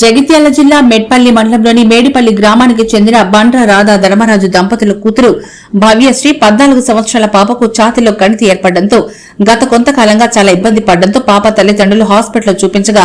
జగిత్యాల జిల్లా మెట్పల్లి మండలంలోని మేడిపల్లి గ్రామానికి చెందిన బండ్ర రాధా ధర్మరాజు దంపతుల కూతురు భవ్యశ్రీ 14 సంవత్సరాల పాపకు ఛాతీలో కణితి ఏర్పడడంతో గత కొంతకాలంగా చాలా ఇబ్బంది పడడంతో పాప తల్లిదండ్రులు హాస్పిటల్లో చూపించగా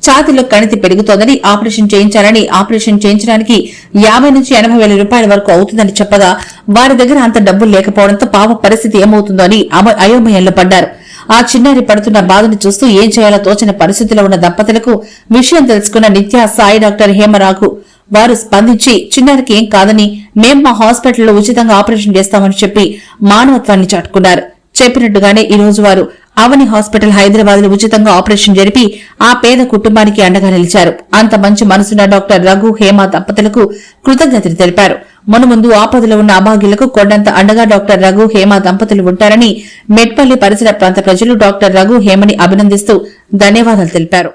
ఛాతీలో కణితి పెరుగుతోందని ఆపరేషన్ చేయించాలని ఆపరేషన్ చేయించడానికి 50 నుంచి 80 వేల రూపాయల వరకు అవుతుందని చెప్పగా వారి దగ్గర అంత డబ్బులు లేకపోవడంతో పాప పరిస్థితి ఏమవుతుందో అని అయోమయంలో పడ్డారు. ఆ చిన్నారి పడుతున్న బాధను చూస్తూ ఏం చేయాలో తోచని పరిస్థితిలో ఉన్న దంపతులకు విషయం తెలుసుకున్న నిత్య సాయి డాక్టర్ హేమరాఘు వారు స్పందించి చిన్నారికి ఏం కాదని మేం మా హాస్పిటల్లో ఉచితంగా ఆపరేషన్ చేస్తామని చెప్పి మానవత్వాన్ని చాటుకున్నారు. చెప్పినట్టుగానే ఈ రోజు వారు అవని హాస్పిటల్ హైదరాబాద్ లో ఉచితంగా ఆపరేషన్ జరిపి ఆ పేద కుటుంబానికి అండగా నిలిచారు. అంత మంచి మనసున్న డాక్టర్ రఘు హేమ దంపతులకు కృతజ్ఞతలు తెలిపారు. మునుముందు ఆపదలో ఉన్న అభాగ్యులకు కొండంత అండగా డాక్టర్ రఘు హేమ దంపతులు ఉంటారని మెట్పల్లి పరిసర ప్రాంత ప్రజలు డాక్టర్ రఘు హేమని అభినందిస్తూ ధన్యవాదాలు తెలిపారు.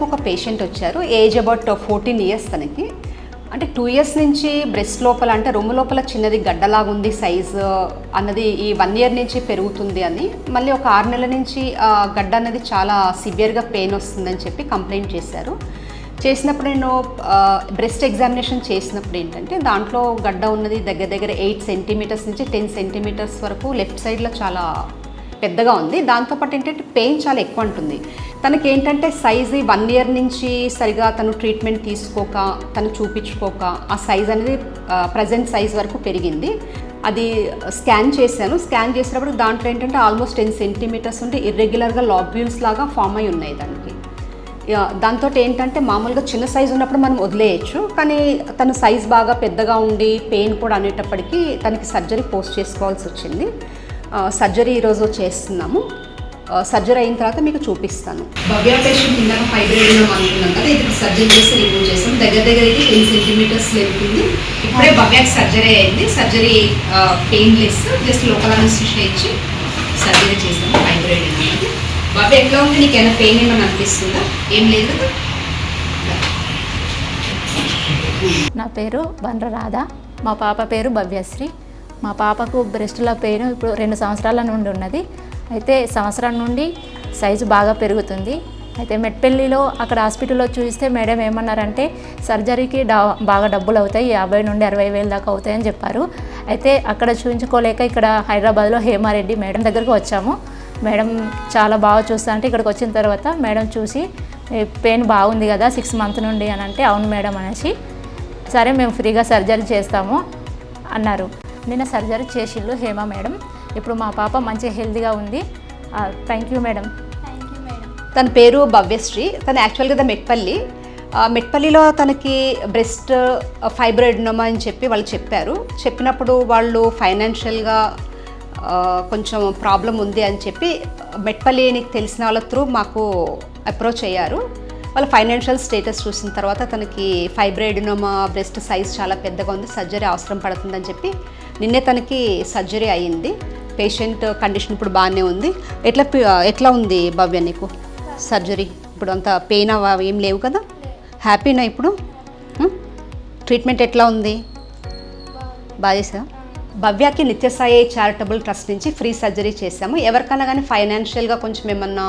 ఒక పేషెంట్ వచ్చారు, ఏజ్ అబౌట్ 14 ఇయర్స్. తనకి అంటే 2 ఇయర్స్ నుంచి బ్రెస్ట్ లోపల అంటే రొమ్ము లోపల చిన్నది గడ్డలాగుంది సైజు అన్నది ఈ 1 ఇయర్ నుంచి పెరుగుతుంది అని, మళ్ళీ ఒక 6 నెలల నుంచి గడ్డ అన్నది చాలా సివియర్గా పెయిన్ వస్తుందని చెప్పి కంప్లైంట్ చేశారు. చేసినప్పుడు నేను బ్రెస్ట్ ఎగ్జామినేషన్ చేసినప్పుడు ఏంటంటే దాంట్లో గడ్డ ఉన్నది దగ్గర దగ్గర 8 సెంటీమీటర్స్ నుంచి 10 సెంటీమీటర్స్ వరకు లెఫ్ట్ సైడ్లో చాలా పెద్దగా ఉంది. దాంతోపాటు ఏంటంటే పెయిన్ చాలా ఎక్కువ ఉంటుంది. తనకి ఏంటంటే సైజు 1 ఇయర్ నుంచి సరిగా తను ట్రీట్మెంట్ తీసుకోక తను చూపించుకోక ఆ సైజ్ అనేది ప్రజెంట్ సైజ్ వరకు పెరిగింది. అది స్కాన్ చేశాను. స్కాన్ చేసినప్పుడు దాంట్లో ఏంటంటే ఆల్మోస్ట్ 10 సెంటీమీటర్స్ ఉంటే ఇర్రెగ్యులర్గా లాబ్యూల్స్ లాగా ఫామ్ అయి ఉన్నాయి దానికి. దాంతో ఏంటంటే మామూలుగా చిన్న సైజు ఉన్నప్పుడు మనం వదిలేయచ్చు, కానీ తన సైజ్ బాగా పెద్దగా ఉండి పెయిన్ కూడా అనేటప్పటికీ తనకి సర్జరీ పోస్ట్ చేసుకోవాల్సి వచ్చింది. సర్జరీ ఈరోజు చేస్తున్నాము. సర్జరీ అయిన తర్వాత మీకు చూపిస్తాను. భవ్య పేషెంట్ ఇందాక ఫైబ్రాయిడ్ అనుకున్నాం కదా, ఇది సర్జరీ చేసి రిమూవ్ చేస్తాం. దగ్గర దగ్గర అయితే 10 సెంటీమీటర్స్ వెళ్తుంది. ఇప్పుడే భవ్యకి సర్జరీ అయింది. Surgery painless, just local anaesthesia ఇచ్చి సర్జరీ చేస్తాము. ఫైబ్రాయిడ్ అనేది భవ్య ఎట్లా ఉంది? నీకు ఏమైనా పెయిన్ ఏమైనా అనిపిస్తుందా? ఏం లేదు కదా. నా పేరు బండ్ర రాధ, మా పాప పేరు భవ్యశ్రీ. మా పాపకు బ్రెస్ట్లో పెయిన్ ఇప్పుడు 2 సంవత్సరాల నుండి ఉన్నది. అయితే సంవత్సరం నుండి సైజు బాగా పెరుగుతుంది. అయితే మెట్పల్లిలో అక్కడ హాస్పిటల్లో చూస్తే మేడం ఏమన్నారంటే సర్జరీకి బాగా డబ్బులు అవుతాయి, 50 నుండి 60 వేలు దాకా అవుతాయని చెప్పారు. అయితే అక్కడ చూపించుకోలేక ఇక్కడ హైదరాబాద్లో హేమారెడ్డి మేడం దగ్గరకు వచ్చాము. మేడం చాలా బాగా చూస్తా అంటే ఇక్కడికి వచ్చిన తర్వాత మేడం చూసి పెయిన్ బాగుంది కదా 6 మంత్ నుండి అని అంటే అవును మేడం అనేసి సరే మేము ఫ్రీగా సర్జరీ చేస్తాము అన్నారు. నిన్న సర్జరీ చేసిళ్ళు హేమ మేడం. ఇప్పుడు మా పాప మంచి హెల్తీగా ఉంది. Thank you madam. తన పేరు భవ్యశ్రీ. తను యాక్చువల్గా మెట్పల్లిలో తనకి బ్రెస్ట్ ఫైబ్రాయిడ్నోమా అని చెప్పి వాళ్ళు చెప్పారు. చెప్పినప్పుడు వాళ్ళు ఫైనాన్షియల్గా కొంచెం ప్రాబ్లం ఉంది అని చెప్పి మెట్పల్లికి తెలిసిన వాళ్ళ త్రూ మాకు అప్రోచ్ అయ్యారు. వాళ్ళ ఫైనాన్షియల్ స్టేటస్ చూసిన తర్వాత తనకి ఫైబ్రాయిడ్నోమా బ్రెస్ట్ సైజ్ చాలా పెద్దగా ఉంది, సర్జరీ అవసరం పడుతుందని చెప్పి నిన్నే తనకి సర్జరీ అయ్యింది. పేషెంట్ కండిషన్ ఇప్పుడు బాగానే ఉంది. ఎట్లా ఉంది భవ్య నీకు సర్జరీ? ఇప్పుడు అంత పెయిన్ ఏం లేవు కదా? హ్యాపీనా ఇప్పుడు? ట్రీట్మెంట్ ఎట్లా ఉంది? బాగా చేసా? భవ్యకి నిత్య సాయి చారిటబుల్ ట్రస్ట్ నుంచి ఫ్రీ సర్జరీ చేశాము. ఎవరికైనా కానీ ఫైనాన్షియల్గా కొంచెం ఏమన్నా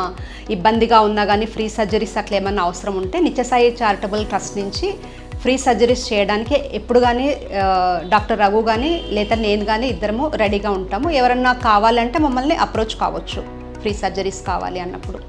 ఇబ్బందిగా ఉన్నా కానీ ఫ్రీ సర్జరీస్ అట్లా ఏమన్నా అవసరం ఉంటే నిత్య సాయి చారిటబుల్ ట్రస్ట్ నుంచి ఫ్రీ సర్జరీస్ చేయడానికి ఎప్పుడు కానీ డాక్టర్ రఘు కానీ లేదా నేను కానీ ఇద్దరము రెడీగా ఉంటాము. ఎవరన్నా కావాలంటే మమ్మల్ని అప్రోచ్ కావచ్చు ఫ్రీ సర్జరీస్ కావాలి అన్నప్పుడు.